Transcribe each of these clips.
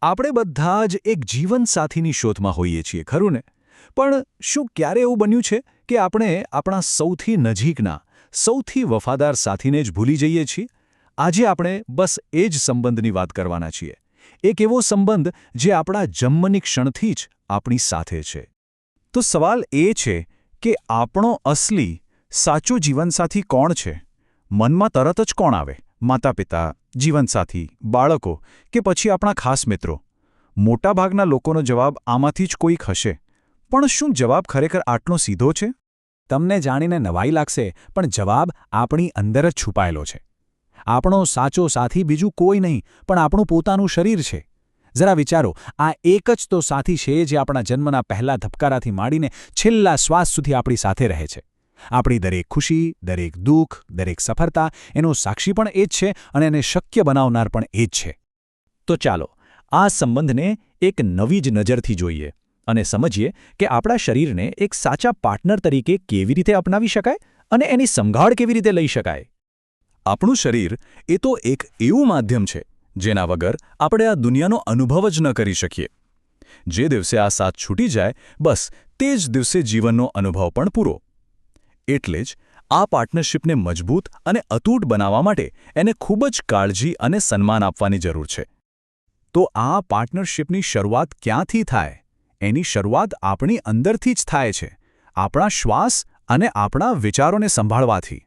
આપણે બધા જ એક જીવનસાથીની શોધમાં હોઈએ છીએ ખરું ને? પણ શું ક્યારે એવું બન્યું છે કે આપણે આપણા સૌથી નજીકના, સૌથી વફાદાર સાથીને જ ભૂલી જઈએ છીએ? આજે આપણે બસ એ જ સંબંધની વાત કરવાના છીએ. એક એવો સંબંધ જે આપણા જન્મની ક્ષણથી જ આપણી સાથે છે. તો સવાલ એ છે કે આપણો અસલી, સાચો જીવનસાથી કોણ છે? મનમાં તરત જ કોણ આવે? માતા-પિતા, જીવનસાથી, બાળકો કે પછી આપણા ખાસ મિત્રો? મોટાભાગના લોકોનો જવાબ આમાંથી જ કોઈક હશે. પણ શું જવાબ ખરેખર આટલો સીધો છે? તમને જાણીને નવાઈ લાગશે, પણ જવાબ આપણી અંદર જ છુપાયેલો છે. આપણો સાચો સાથી બીજું કોઈ નહીં, પણ આપણું પોતાનું શરીર છે. જરા વિચારો, આ એક જ તો સાથી છે જે આપણા જન્મના પહેલા ધબકારાથી માંડીને છેલ્લા શ્વાસ સુધી આપણી સાથે રહે છે. આપણી દરેક ખુશી, દરેક દુઃખ, દરેક સફળતા એનો સાક્ષી પણ એ જ છે અને એને શક્ય બનાવનાર પણ એ જ છે. તો ચાલો આ સંબંધને એક નવી જ નજરથી જોઈએ અને સમજીએ કે આપણા શરીરને એક સાચા પાર્ટનર તરીકે કેવી રીતે અપનાવી શકાય અને એની સંભાળ કેવી રીતે લઈ શકાય. આપણું શરીર એ તો એક એવું માધ્યમ છે જેના વગર આપણે આ દુનિયાનો અનુભવ જ ન કરી શકીએ. જે દિવસે આ સાથ છૂટી જાય, બસ તે જ દિવસે જીવનનો અનુભવ પણ પૂરો. એટલે જ આ પાર્ટનરશિપને મજબૂત અને અતૂટ બનાવવા માટે એને ખૂબ જ કાળજી અને સન્માન આપવાની જરૂર છે. તો આ પાર્ટનરશિપની શરૂઆત ક્યાંથી થાય? એની શરૂઆત આપણી અંદરથી જ થાય છે, આપણા શ્વાસ અને આપણા વિચારોને સંભાળવાથી.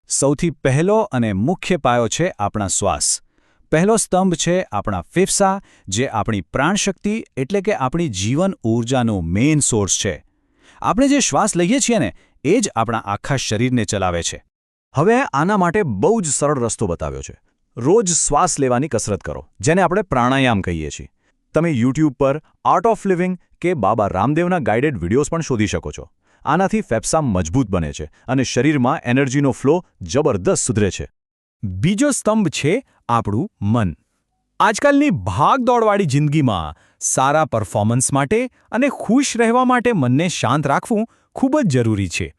સૌથી પહેલો અને મુખ્ય પાયો છે આપણા શ્વાસ. પહેલો સ્તંભ છે આપણા ફેફસા, જે આપણી પ્રાણશક્તિ એટલે કે આપણી જીવન ઊર્જાનો મેઇન સોર્સ છે. આપણે જે શ્વાસ લઈએ છીએ ને, એ જ આપણા આખા શરીરને ચલાવે છે. હવે આના માટે બહુ જ સરળ રસ્તો બતાવ્યો છે. રોજ શ્વાસ લેવાની કસરત કરો, જેને આપણે પ્રાણાયામ કહીએ છીએ. તમે યુટ્યુબ પર આર્ટ ઓફ લિવિંગ કે બાબા રામદેવના ગાઇડેડ વિડીયોઝ પણ શોધી શકો છો. આનાથી ફેફસા મજબૂત બને છે અને શરીરમાં એનર્જીનો ફ્લો જબરદસ્ત સુધરે છે. બીજો સ્તંભ છે આપણું મન. આજકાલની ભાગદોડવાળી જિંદગીમાં સારા પરફોર્મન્સ માટે અને ખુશ રહેવા માટે મનને શાંત રાખવું ખૂબ જ જરૂરી છે.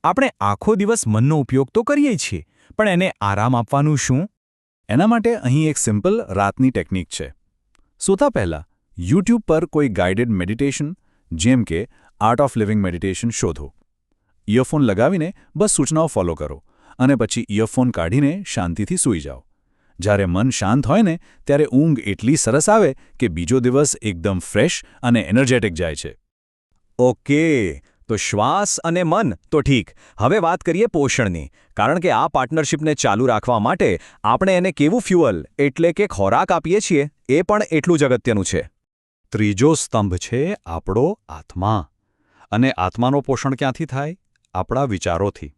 આપણે આખો દિવસ મનનો ઉપયોગ તો કરીએ છીએ, પણ એને આરામ આપવાનું શું? એના માટે અહીં એક સિમ્પલ રાતની ટેકનિક છે. સૂતા પહેલાં યુટ્યુબ પર કોઈ ગાઇડેડ મેડિટેશન, જેમ કે આર્ટ ઓફ લિવિંગ મેડિટેશન શોધો. ઇયરફોન લગાવીને બસ સૂચનાઓ ફોલો કરો અને પછી ઇયરફોન કાઢીને શાંતિથી સૂઈ જાઓ. જ્યારે મન શાંત હોય ને, ત્યારે ઊંઘ એટલી સરસ આવે કે બીજો દિવસ એકદમ ફ્રેશ અને એનર્જેટિક જાય છે. ઓકે, તો શ્વાસ અને મન તો ઠીક. હવે વાત કરીએ પોષણની, કારણ કે આ પાર્ટનરશિપને ચાલુ રાખવા માટે આપણે એને કેવું ફ્યુઅલ એટલે કે ખોરાક આપીએ છીએ એ પણ એટલું જ અગત્યનું છે. ત્રીજો સ્તંભ છે આપણો આત્મા. અને આત્માનો પોષણ ક્યાંથી થાય? આપણા વિચારોથી.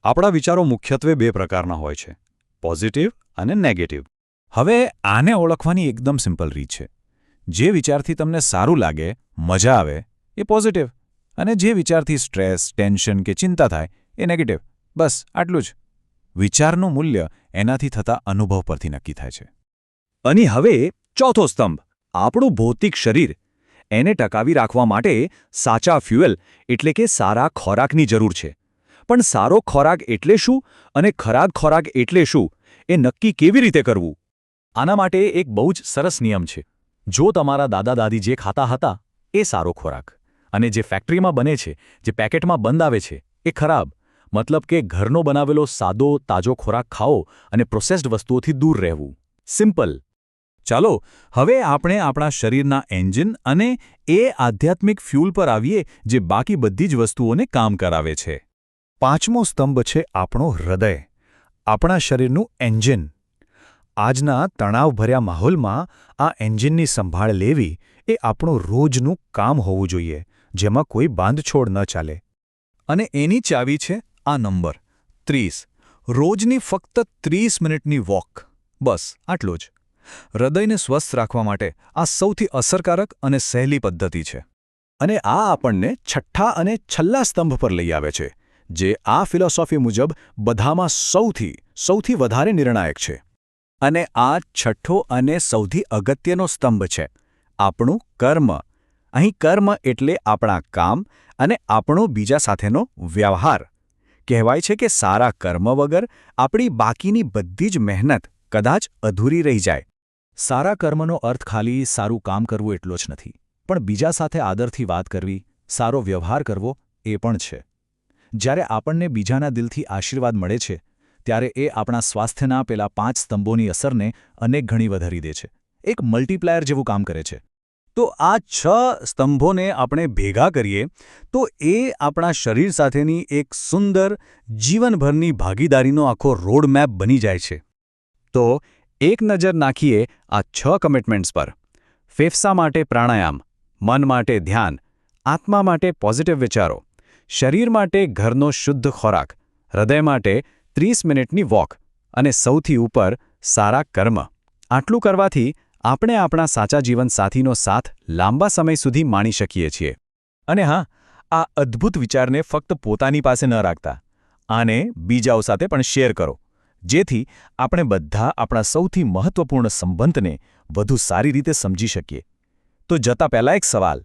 આપણા વિચારો મુખ્યત્વે બે પ્રકારના હોય છે, પોઝિટિવ અને નેગેટિવ. હવે આને ઓળખવાની એકદમ સિમ્પલ રીત છે. જે વિચારથી તમને સારું લાગે, મજા આવે, એ પોઝિટિવ. અને જે વિચારથી સ્ટ્રેસ, ટેન્શન કે ચિંતા થાય, એ નેગેટિવ. બસ આટલું જ. વિચારનું મૂલ્ય એનાથી થતા અનુભવ પરથી નક્કી થાય છે. અને હવે ચોથો સ્તંભ, આપણું ભૌતિક શરીર. એને ટકાવી રાખવા માટે સાચા ફ્યુઅલ એટલે કે સારા ખોરાકની જરૂર છે. પણ સારો ખોરાક એટલે શું અને ખરાબ ખોરાક એટલે શું, એ નક્કી કેવી રીતે કરવું? આના માટે એક બહુ જ સરસ નિયમ છે. જો તમારા દાદા-દાદી જે ખાતા હતા, એ સારો ખોરાક. અને જે ફેક્ટરીમાં બને છે, જે પેકેટમાં બંધ આવે છે, એ ખરાબ. મતલબ કે ઘરનો બનાવેલો સાદો, તાજો ખોરાક ખાઓ અને પ્રોસેસ્ડ વસ્તુઓથી દૂર રહેવું. સિમ્પલ. ચાલો હવે આપણે આપણા શરીરના એન્જિન અને એ આધ્યાત્મિક ફ્યુલ પર આવીએ જે બાકી બધી જ વસ્તુઓને કામ કરાવે છે. પાંચમો સ્તંભ છે આપણો હૃદય. આપણા શરીરનું એન્જિન. આજના તણાવભર્યા માહોલમાં આ એન્જિનની સંભાળ લેવી એ આપણું રોજનું કામ હોવું જોઈએ, જેમાં કોઈ બાંધછોડ ન ચાલે. અને એની ચાવી છે આ નંબર 30. રોજની ફક્ત 30 મિનિટની વોક. બસ આટલું જ. હૃદયને સ્વસ્થ રાખવા માટે આ સૌથી અસરકારક અને સહેલી પદ્ધતિ છે. અને આ આપણને છઠ્ઠા અને છેલ્લા સ્તંભ પર લઈ આવે છે, જે આ ફિલોસોફી મુજબ બધામાં સૌથી વધારે નિર્ણાયક છે. અને આ છઠ્ઠો અને સૌથી અગત્યનો સ્તંભ છે આપણું કર્મ. અહીં કર્મ એટલે આપણા કામ અને આપણો બીજા સાથેનો વ્યવહાર. કહેવાય છે કે સારા કર્મ વગર આપણી બાકીની બધી જ મહેનત કદાચ અધૂરી રહી જાય. સારા કર્મનો અર્થ ખાલી સારું કામ કરવું એટલો જ નથી, પણ બીજા સાથે આદરથી વાત કરવી, સારો વ્યવહાર કરવો એ પણ છે. જ્યારે આપણને બીજાના દિલથી આશીર્વાદ મળે છે ત્યારે એ આપણા સ્વાસ્થ્યના પેલા 5 સ્તંભોની અસરને અનેક ગણી વધારી દે છે. એક મલ્ટીપ્લાયર જેવું કામ કરે છે. તો આ 6 સ્તંભોને આપણે ભેગા કરીએ તો એ આપણા શરીર સાથેની એક સુંદર જીવનભરની ભાગીદારીનો આખો રોડમેપ બની જાય છે. તો એક નજર નાખીએ આ 6 કમિટમેન્ટ્સ પર. ફેફસા માટે પ્રાણાયામ, મન માટે ધ્યાન, આત્મા માટે પોઝિટિવ વિચારો, શરીર માટે ઘરનો શુદ્ધ ખોરાક, હૃદય માટે 30 મિનિટની વોક અને સૌથી ઉપર સારા કર્મ. આટલું કરવાથી આપણે આપણા સાચા જીવનસાથીનો સાથ લાંબા સમય સુધી માણી શકીએ છીએ. અને હા, આ અદ્ભુત વિચારને ફક્ત પોતાની પાસે ન રાખતા. આને બીજાઓ સાથે પણ શેર કરો, જેથી આપણે બધા આપણા સૌથી મહત્વપૂર્ણ સંબંધને વધુ સારી રીતે સમજી શકીએ. તો જતા પહેલા એક સવાલ.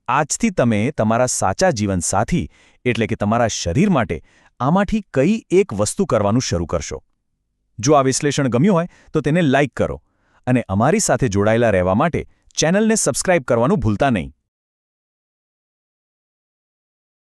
આજથી તમે તમારા સાચા જીવનસાથી એટલે કે તમારા શરીર માટે આમાંથી કઈ એક વસ્તુ કરવાનું શરૂ કરશો? જો આ વિશ્લેષણ ગમ્યું હોય તો તેને લાઇક કરો અને અમારી સાથે જોડાયેલા રહેવા માટે ચેનલને સબસ્ક્રાઇબ કરવાનું ભૂલતા નહીં.